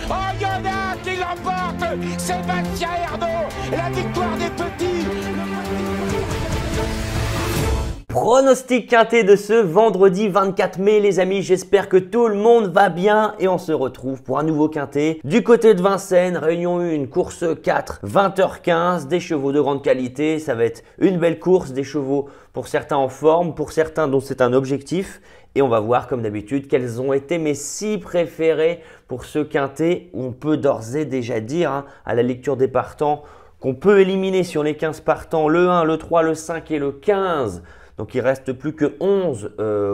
Oh, il y en a qui l'emporte. Sébastien Ernaud, la victoire des petits. Pronostic quintet de ce vendredi 24 mai les amis, j'espère que tout le monde va bien et on se retrouve pour un nouveau quintet. Du côté de Vincennes, réunion 1, course 4, 20h15, des chevaux de grande qualité, ça va être une belle course, des chevaux pour certains en forme, pour certains dont c'est un objectif. Et on va voir comme d'habitude quels ont été mes 6 préférés pour ce quintet où on peut d'ores et déjà dire à la lecture des partants qu'on peut éliminer sur les 15 partants le 1, le 3, le 5 et le 15. Donc il ne reste plus que 11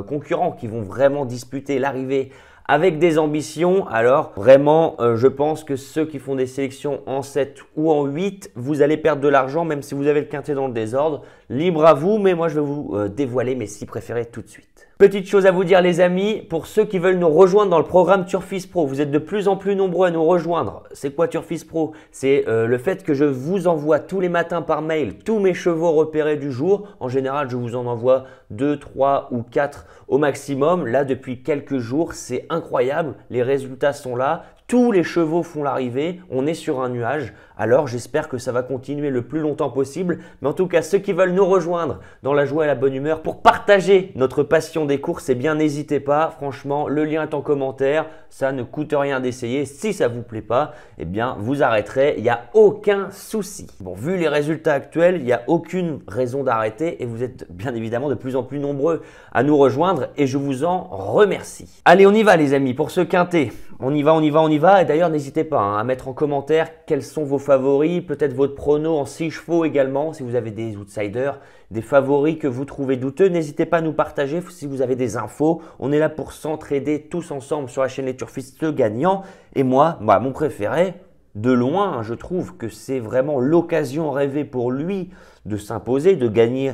concurrents qui vont vraiment disputer l'arrivée avec des ambitions. Alors vraiment, je pense que ceux qui font des sélections en 7 ou en 8, vous allez perdre de l'argent même si vous avez le quintet dans le désordre. Libre à vous, mais moi je vais vous dévoiler mes 6 préférés tout de suite. Petite chose à vous dire les amis, pour ceux qui veulent nous rejoindre dans le programme Turfis Pro, vous êtes de plus en plus nombreux à nous rejoindre. C'est quoi Turfis Pro? C'est le fait que je vous envoie tous les matins par mail tous mes chevaux repérés du jour. En général, je vous en envoie 2, 3 ou 4 au maximum. Là, depuis quelques jours, c'est incroyable. Les résultats sont là. Tous les chevaux font l'arrivée, on est sur un nuage. Alors j'espère que ça va continuer le plus longtemps possible. Mais en tout cas, ceux qui veulent nous rejoindre dans la joie et la bonne humeur pour partager notre passion des courses, eh bien n'hésitez pas. Franchement, le lien est en commentaire. Ça ne coûte rien d'essayer. Si ça ne vous plaît pas, eh bien vous arrêterez. Il n'y a aucun souci. Bon, vu les résultats actuels, il n'y a aucune raison d'arrêter. Et vous êtes bien évidemment de plus en plus nombreux à nous rejoindre. Et je vous en remercie. Allez, on y va les amis pour ce quintet. On y va, on y va, on y va. Et d'ailleurs, n'hésitez pas à mettre en commentaire quels sont vos favoris, peut-être votre prono en 6 chevaux également, si vous avez des outsiders, des favoris que vous trouvez douteux. N'hésitez pas à nous partager si vous avez des infos. On est là pour s'entraider tous ensemble sur la chaîne Les Turfistes gagnants. Et moi, mon préféré, de loin, je trouve que c'est vraiment l'occasion rêvée pour lui de s'imposer, de gagner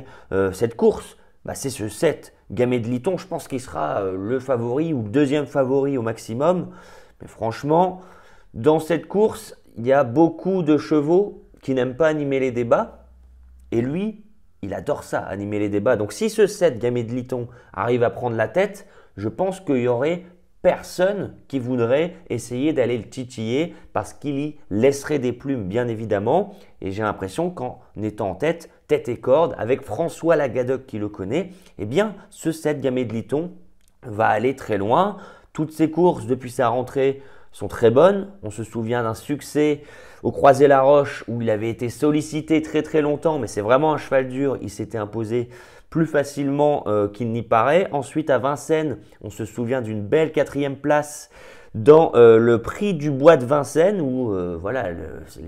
cette course. C'est ce 7. Gamay de Liton, je pense qu'il sera le favori ou le deuxième favori au maximum. Mais franchement, dans cette course, il y a beaucoup de chevaux qui n'aiment pas animer les débats. Et lui, il adore ça, animer les débats. Donc si ce 7, Gamay de Liton, arrive à prendre la tête, je pense qu'il y aurait personne qui voudrait essayer d'aller le titiller parce qu'il y laisserait des plumes, bien évidemment. Et j'ai l'impression qu'en étant en tête et corde, avec François Lagadoc qui le connaît, eh bien, ce 7 Gamay de Liton va aller très loin. Toutes ses courses depuis sa rentrée sont très bonnes. On se souvient d'un succès au Croisé-la-Roche où il avait été sollicité très longtemps, mais c'est vraiment un cheval dur. Il s'était imposé plus facilement qu'il n'y paraît. Ensuite, à Vincennes, on se souvient d'une belle 4e place dans le prix du Bois de Vincennes où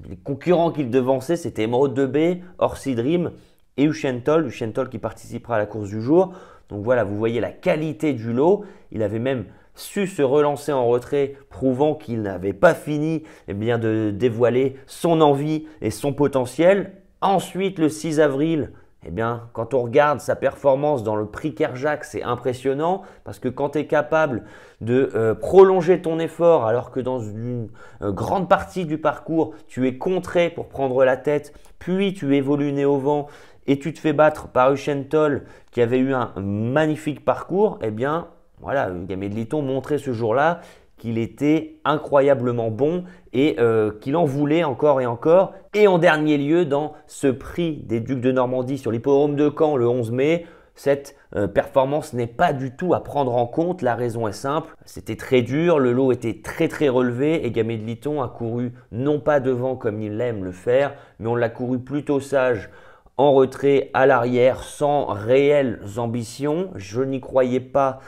les concurrents qu'il devançait, c'était Émeraude de B, Orsi Dream et Uchentol qui participera à la course du jour. Donc voilà, vous voyez la qualité du lot. Il avait même su se relancer en retrait, prouvant qu'il n'avait pas fini de dévoiler son envie et son potentiel. Ensuite, le 6 avril, quand on regarde sa performance dans le prix Kerjak, c'est impressionnant parce que quand tu es capable de prolonger ton effort alors que dans une grande partie du parcours, tu es contré pour prendre la tête, puis tu évolues nez au vent et tu te fais battre par Uchentol qui avait eu un magnifique parcours, Gamay de Liton montrait ce jour-là qu'il était incroyablement bon et qu'il en voulait encore et encore. Et en dernier lieu, dans ce prix des Ducs de Normandie sur l'hippodrome de Caen le 11 mai, cette performance n'est pas du tout à prendre en compte. La raison est simple, c'était très dur, le lot était très relevé et Gamay de Liton a couru non pas devant comme il aime le faire, mais on l'a couru plutôt sage, en retrait à l'arrière, sans réelles ambitions. Je n'y croyais pas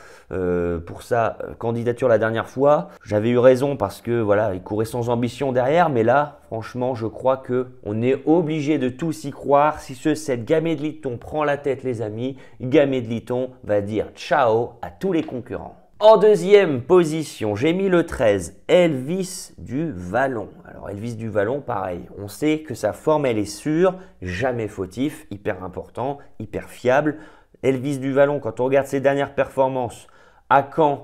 pour sa candidature la dernière fois. J'avais eu raison parce que il courait sans ambition derrière. Mais là, franchement, je crois qu'on est obligé de tous y croire. Si ce 7 Gamay de Liton prend la tête, les amis, Gamay de Liton va dire ciao à tous les concurrents. En deuxième position, j'ai mis le 13, Elvis du Vallon. Alors Elvis du Vallon, pareil, on sait que sa forme, elle est sûre, jamais fautif, hyper important, hyper fiable. Elvis du Vallon, quand on regarde ses dernières performances, à Caen,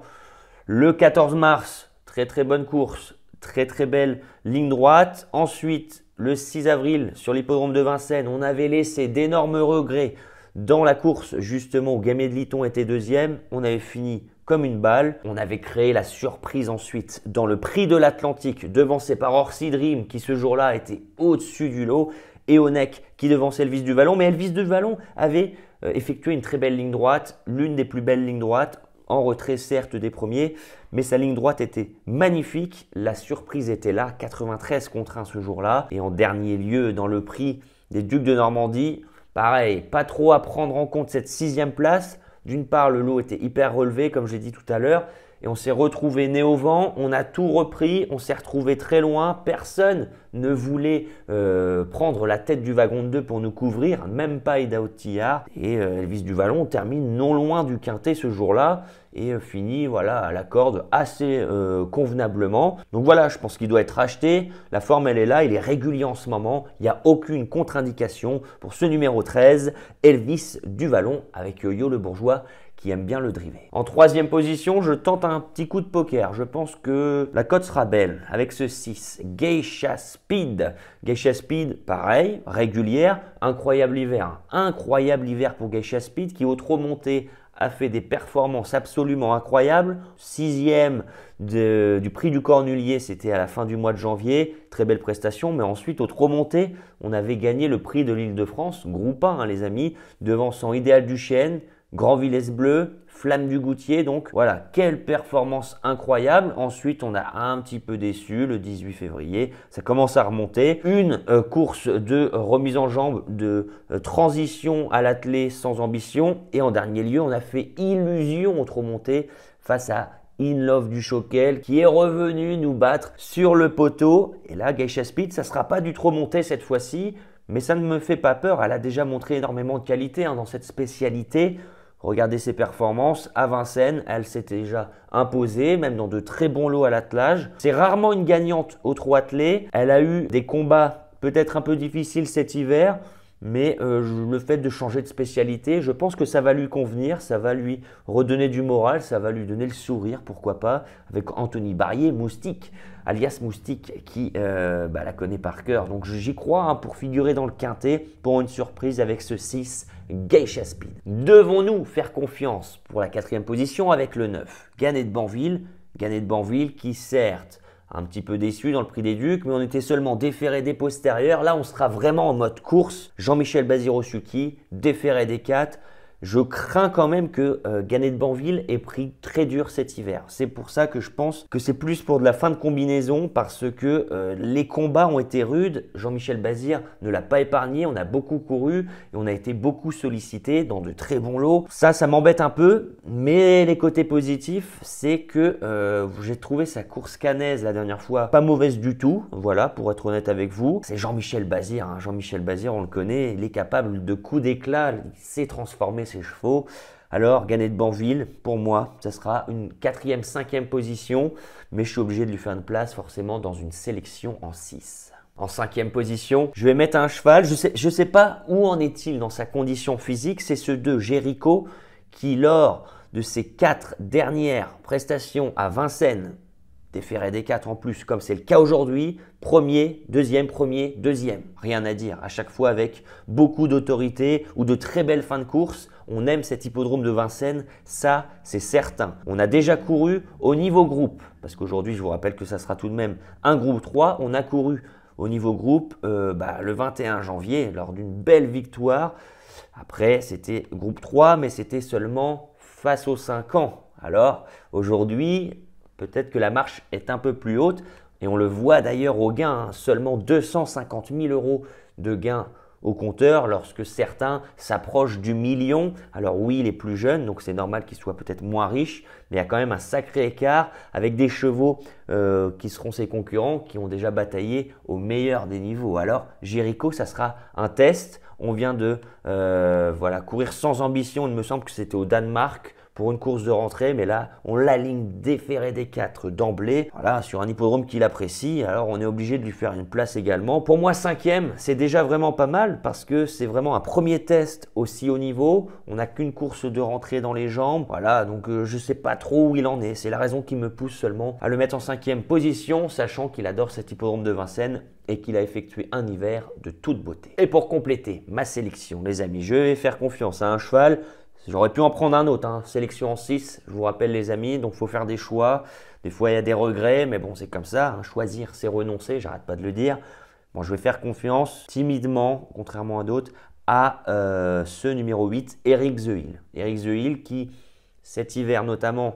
le 14 mars, très bonne course, très belle ligne droite. Ensuite, le 6 avril, sur l'hippodrome de Vincennes, on avait laissé d'énormes regrets dans la course justement où Gamay de Liton était deuxième. On avait fini comme une balle. On avait créé la surprise ensuite dans le prix de l'Atlantique, devancé par Orsi Dream qui ce jour-là était au-dessus du lot et Onek qui devançait Elvis du Vallon. Mais Elvis du Vallon avait effectué une très belle ligne droite, l'une des plus belles lignes droites, en retrait certes des premiers, mais sa ligne droite était magnifique. La surprise était là, 93 contre 1 ce jour-là. Et en dernier lieu, dans le prix des Ducs de Normandie, pareil, pas trop à prendre en compte cette 6e place. D'une part, le lot était hyper relevé, comme j'ai dit tout à l'heure, et on s'est retrouvé nez au vent, on a tout repris, on s'est retrouvé très loin. Personne ne voulait prendre la tête du wagon de 2 pour nous couvrir, même pas Idaho Tillard. Et Elvis du Vallon termine non loin du quintet ce jour-là et finit voilà, à la corde assez convenablement. Donc voilà, je pense qu'il doit être acheté. La forme, elle est là, il est régulier en ce moment. Il n'y a aucune contre-indication pour ce numéro 13, Elvis du Vallon avec Yo-Yo le Bourgeois qui aime bien le driver. En 3e position, je tente un petit coup de poker. Je pense que la cote sera belle avec ce 6, Geisha Speed. Geisha Speed, pareil, régulière, incroyable hiver. Incroyable hiver pour Geisha Speed qui au trot monté a fait des performances absolument incroyables. 6e du prix du Cornulier, c'était à la fin du mois de janvier. Très belle prestation, mais ensuite au trot monté, on avait gagné le prix de l'Île-de-France, groupe 1 hein, les amis, devançant Idéal du Chêne, Grand Villesse Bleu, Flamme du Goutier. Donc voilà, quelle performance incroyable. Ensuite, on a un petit peu déçu le 18 février. Ça commence à remonter. Une course de remise en jambe, de transition à l'attelé sans ambition. Et en dernier lieu, on a fait illusion au trot monté face à In Love du Choquel qui est revenu nous battre sur le poteau. Et là, Geisha Speed, ça ne sera pas du trot monté cette fois-ci. Mais ça ne me fait pas peur. Elle a déjà montré énormément de qualité hein, dans cette spécialité. Regardez ses performances. À Vincennes, elle s'est déjà imposée, même dans de très bons lots à l'attelage. C'est rarement une gagnante au trot attelé. Elle a eu des combats peut-être un peu difficiles cet hiver, mais le fait de changer de spécialité, je pense que ça va lui convenir, ça va lui redonner du moral, ça va lui donner le sourire, pourquoi pas, avec Anthony Barrier, Moustique, alias Moustique, qui la connaît par cœur. Donc j'y crois hein, pour figurer dans le quintet, pour une surprise avec ce 6, Geisha Speed. Devons-nous faire confiance pour la 4e position avec le 9, Gannet de Banville. Gannet de Banville qui certes, un petit peu déçu dans le prix des Ducs, mais on était seulement déféré des postérieurs. Là, on sera vraiment en mode course. Jean-Michel Bazir-Osuki, déféré des 4. Je crains quand même que Gannet de Banville ait pris très dur cet hiver. C'est pour ça que je pense que c'est plus pour de la fin de combinaison parce que les combats ont été rudes. Jean-Michel Bazir ne l'a pas épargné. On a beaucoup couru et on a été beaucoup sollicité dans de très bons lots. Ça m'embête un peu. Mais les côtés positifs, c'est que j'ai trouvé sa course cannaise la dernière fois pas mauvaise du tout. Voilà, pour être honnête avec vous. C'est Jean-Michel Bazir. Hein. Jean-Michel Bazir, on le connaît. Il est capable de coups d'éclat. Il s'est transformé ses chevaux. Alors, Gannet de Banville, pour moi, ça sera une 4e, 5e position, mais je suis obligé de lui faire une place forcément dans une sélection en 6. En 5e position, je vais mettre un cheval. Je sais pas où en est-il dans sa condition physique. C'est ce 2, Jéricho, qui lors de ses 4 dernières prestations à Vincennes, déféré des 4 en plus, comme c'est le cas aujourd'hui, premier, deuxième, rien à dire. À chaque fois avec beaucoup d'autorité ou de très belles fins de course. On aime cet hippodrome de Vincennes, ça c'est certain. On a déjà couru au niveau groupe, parce qu'aujourd'hui je vous rappelle que ça sera tout de même un groupe 3. On a couru au niveau groupe le 21 janvier lors d'une belle victoire. Après c'était groupe 3, mais c'était seulement face aux 5 ans. Alors aujourd'hui, peut-être que la marche est un peu plus haute et on le voit d'ailleurs au gain, hein, seulement 250 000 € de gain au compteur lorsque certains s'approchent du million. Alors oui, il est plus jeune, donc c'est normal qu'il soit peut-être moins riche, mais il y a quand même un sacré écart avec des chevaux qui seront ses concurrents, qui ont déjà bataillé au meilleur des niveaux. Alors Jéricho, ça sera un test. On vient de courir sans ambition, il me semble que c'était au Danemark, pour une course de rentrée, mais là, on l'aligne déféré des 4 d'emblée, voilà, sur un hippodrome qu'il apprécie, alors on est obligé de lui faire une place également. Pour moi, 5e, c'est déjà vraiment pas mal, parce que c'est vraiment un premier test aussi haut niveau, on n'a qu'une course de rentrée dans les jambes, voilà, donc je sais pas trop où il en est, c'est la raison qui me pousse seulement à le mettre en 5e position, sachant qu'il adore cet hippodrome de Vincennes, et qu'il a effectué un hiver de toute beauté. Et pour compléter ma sélection, les amis, je vais faire confiance à un cheval. J'aurais pu en prendre un autre, hein. Sélection en 6, je vous rappelle les amis, donc il faut faire des choix. Des fois il y a des regrets, mais bon c'est comme ça, hein. Choisir c'est renoncer, j'arrête pas de le dire. Bon, je vais faire confiance timidement, contrairement à d'autres, à ce numéro 8, Eric The Hill. Eric The Hill qui cet hiver notamment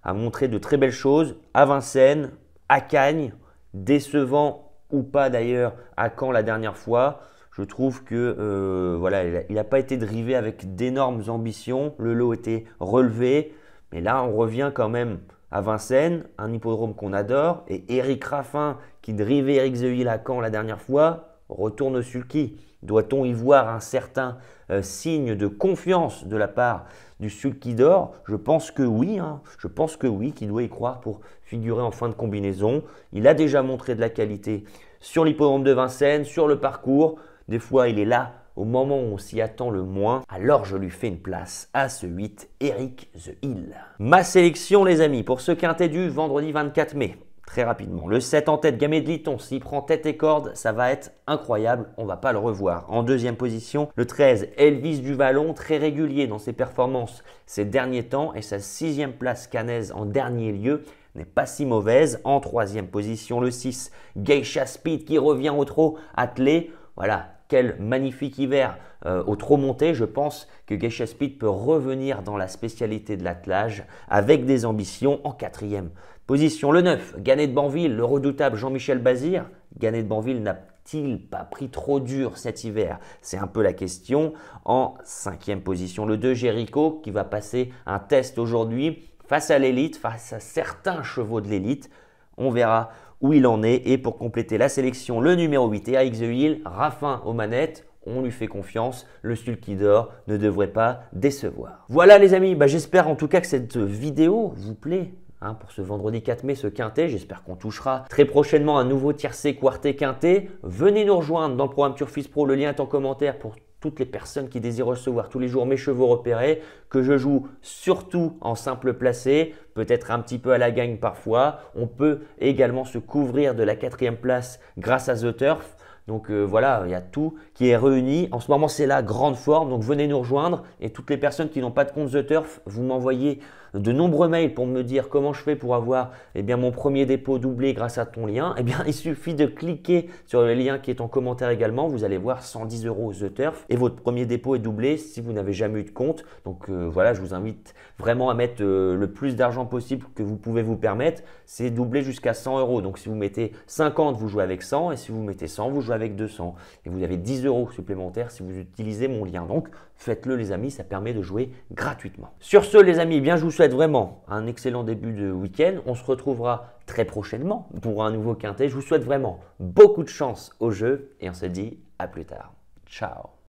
a montré de très belles choses à Vincennes, à Cagnes, décevant ou pas d'ailleurs à Caen la dernière fois. Je trouve que voilà, il n'a pas été drivé avec d'énormes ambitions. Le lot était relevé. Mais là, on revient quand même à Vincennes, un hippodrome qu'on adore. Et Éric Raffin, qui drivait Eric The Hill à Caen la dernière fois, retourne au sulky. Doit-on y voir un certain signe de confiance de la part du sulky d'or? Je pense que oui, hein. Je pense que oui, qu'il doit y croire pour figurer en fin de combinaison. Il a déjà montré de la qualité sur l'hippodrome de Vincennes, sur le parcours. Des fois, il est là au moment où on s'y attend le moins. Alors, je lui fais une place à ce 8, Eric The Hill. Ma sélection, les amis, pour ce quintet du vendredi 24 mai. Très rapidement. Le 7 en tête, Gamay de Liton, s'il prend tête et corde, ça va être incroyable. On ne va pas le revoir. En deuxième position, le 13, Elvis du Vallon, très régulier dans ses performances ces derniers temps. Et sa 6e place cannaise en dernier lieu n'est pas si mauvaise. En troisième position, le 6, Geisha Speed qui revient au trot attelé. Voilà, quel magnifique hiver au trot monté. Je pense que Geisha Speed peut revenir dans la spécialité de l'attelage avec des ambitions. En quatrième position, le 9, Gannet de Banville, le redoutable Jean-Michel Bazir. Gannet de Banville n'a-t-il pas pris trop dur cet hiver? C'est un peu la question. En cinquième position, le 2, Jericho, qui va passer un test aujourd'hui face à l'élite, face à certains chevaux de l'élite. On verra où il en est. Et pour compléter la sélection, le numéro 8, Eric The Hill, Raffin aux manettes. On lui fait confiance, le sulky d'or ne devrait pas décevoir. Voilà les amis, j'espère en tout cas que cette vidéo vous plaît. Pour ce vendredi 4 mai, ce quintet, j'espère qu'on touchera très prochainement un nouveau tiercé quartet quintet. Venez nous rejoindre dans le programme Turfis Pro, le lien est en commentaire pour toutes les personnes qui désirent recevoir tous les jours mes chevaux repérés, que je joue surtout en simple placé, peut-être un petit peu à la gagne parfois. On peut également se couvrir de la 4e place grâce à The Turf. Donc voilà, il y a tout qui est réuni. En ce moment, c'est la grande forme. Donc venez nous rejoindre. Et toutes les personnes qui n'ont pas de compte The Turf, vous m'envoyez de nombreux mails pour me dire comment je fais pour avoir mon premier dépôt doublé grâce à ton lien. Il suffit de cliquer sur le lien qui est en commentaire également. Vous allez voir 110 € The Turf et votre premier dépôt est doublé si vous n'avez jamais eu de compte. Donc voilà, je vous invite vraiment à mettre le plus d'argent possible que vous pouvez vous permettre. C'est doublé jusqu'à 100 €. Donc si vous mettez 50, vous jouez avec 100 et si vous mettez 100, vous jouez avec 200. Et vous avez 10 € supplémentaires si vous utilisez mon lien. Donc faites-le les amis, ça permet de jouer gratuitement. Sur ce les amis, je vous souhaite vraiment un excellent début de week-end. On se retrouvera très prochainement pour un nouveau quintet. Je vous souhaite vraiment beaucoup de chance au jeu et on se dit à plus tard. Ciao.